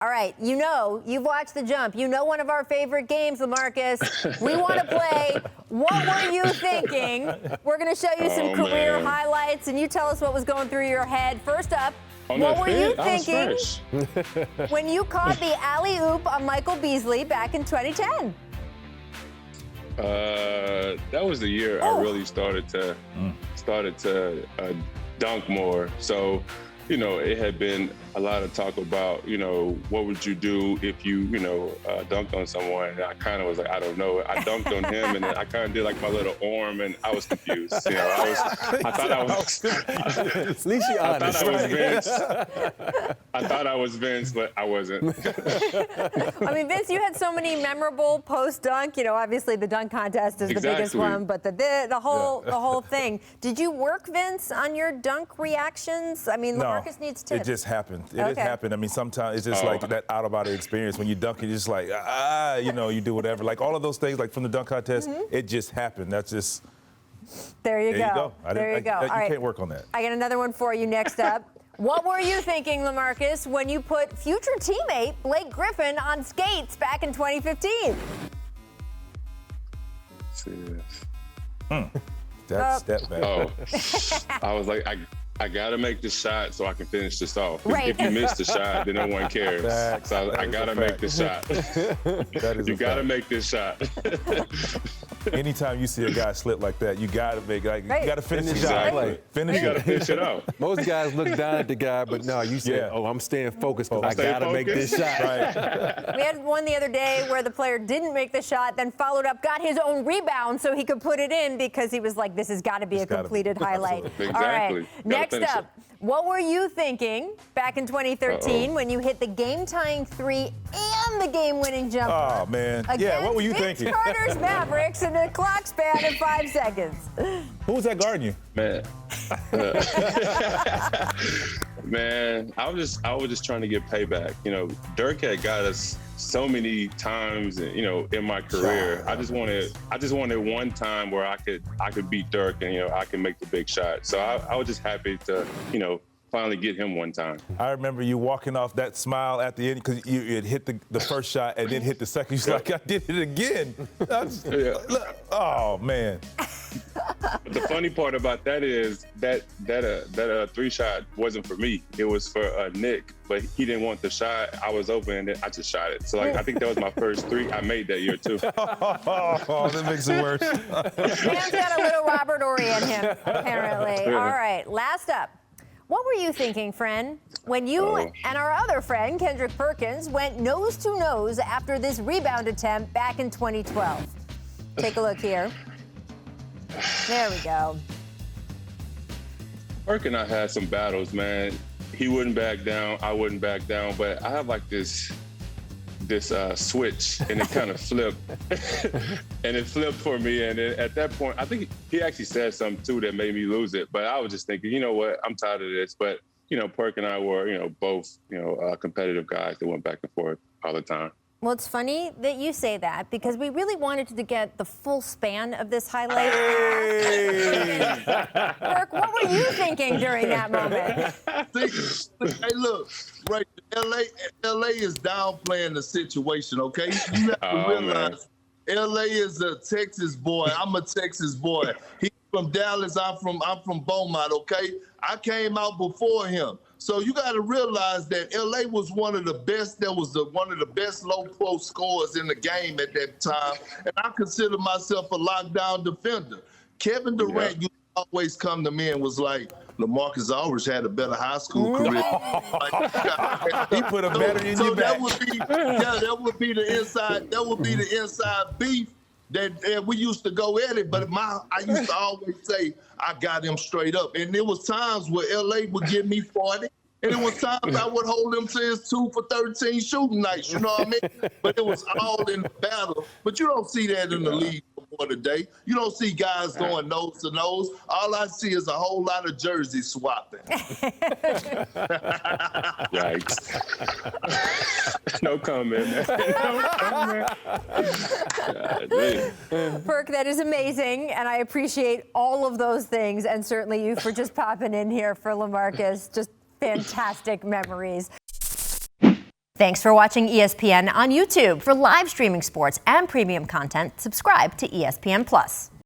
All right, you know, you've watched The Jump. You know one of our favorite games, LaMarcus. We want to play What Were You Thinking? We're going to show you some career highlights, and you tell us what was going through your head. First up, what were you thinking when you caught the alley-oop on Michael Beasley back in 2010? That was the year I really started to dunk more. So, you know, it had been a lot of talk about, you know, what would you do if you, dunked on someone? And I kind of was like, I don't know. I dunked on him, and then I kind of did like my little arm, and I was confused. You know, I thought I was Vince. I thought I was Vince, but I wasn't. I mean, Vince, you had so many memorable post-dunk. You know, obviously the dunk contest is the biggest one, but the whole thing. Did you work, Vince, on your dunk reactions? I mean, LaMarcus needs tips. It just happened. It just happened. I mean, sometimes it's just like that out-of-body experience. When you dunk, you're just like, you do whatever. Like all of those things, like from the dunk contest, it just happened. That's just. There you go. There you go. You can't work on that. I got another one for you next up. What were you thinking, LaMarcus, when you put future teammate Blake Griffin on skates back in 2015? That step back. Oh, I was like, I got to make the shot so I can finish this off. Right. If you miss the shot, then no one cares. So I got to make the shot. You got to make this shot. Anytime you see a guy slip like that, you got to make you got to finish the shot. Exactly. You got to finish it out. Most guys look down at the guy, but no, you said, I'm staying focused because I got to make this shot. Right. We had one the other day where the player didn't make the shot, then followed up, got his own rebound so he could put it in because he was like, this has got to be a completed highlight. Exactly. All right, next up, what were you thinking back in 2013 when you hit the game-tying three and the game-winning jumper? Oh, man. Yeah, what were you thinking? Carter's Mavericks in a clock span of 5 seconds. Who was that guarding you? Man. Man, I was just trying to get payback. You know, Dirk had got us so many times, you know, in my career. I just wanted one time where I could beat Dirk and, you know, I can make the big shot. So I was just happy to, you know, finally get him one time. I remember you walking off that smile at the end because you had hit the first shot and then hit the second. You're like, I did it again. Oh, man. But the funny part about that is that three shot wasn't for me. It was for Nick, but he didn't want the shot. I was open and I just shot it. So like, I think that was my first three I made that year too. Oh, that makes it worse. Man's got a little Robert Horry in him, apparently. All right, last up. What were you thinking, friend, when you and our other friend, Kendrick Perkins, went nose to nose after this rebound attempt back in 2012? Take a look here. There we go. Perk and I had some battles, man. He wouldn't back down, I wouldn't back down, but I have like this switch, and it kind of flipped. And it flipped for me, and then at that point, I think he actually said something too that made me lose it, but I was just thinking, you know what, I'm tired of this. But, you know, Perk and I were, you know, both, you know, competitive guys that went back and forth all the time. Well, it's funny that you say that because we really wanted to get the full span of this highlight. Hey! Perk, what were you thinking during that moment? Hey, look, right, LA is downplaying the situation, okay? You have to realize LA is a Texas boy. I'm a Texas boy. He's from Dallas. I'm from Beaumont, okay? I came out before him. So you got to realize that LA was one of the best. That was one of the best low post scorers in the game at that time. And I consider myself a lockdown defender. Kevin Durant used to always come to me and was like, LaMarcus Aldridge had a better high school career. He put a better in your back. That would be the inside. That would be the inside beef that we used to go at it. But I used to always say I got him straight up. And there was times where LA would give me 40. And there was times I would hold him to his 2 for 13 shooting nights, you know what I mean? But it was all in the battle. But you don't see that in the league more today. You don't see guys going nose to nose. All I see is a whole lot of jersey swapping. Yikes. No comment, man. No comment. Perk, that is amazing, and I appreciate all of those things, and certainly you for just popping in here for LaMarcus. Just fantastic memories. Thanks for watching ESPN on YouTube. For live streaming sports and premium content, subscribe to ESPN+.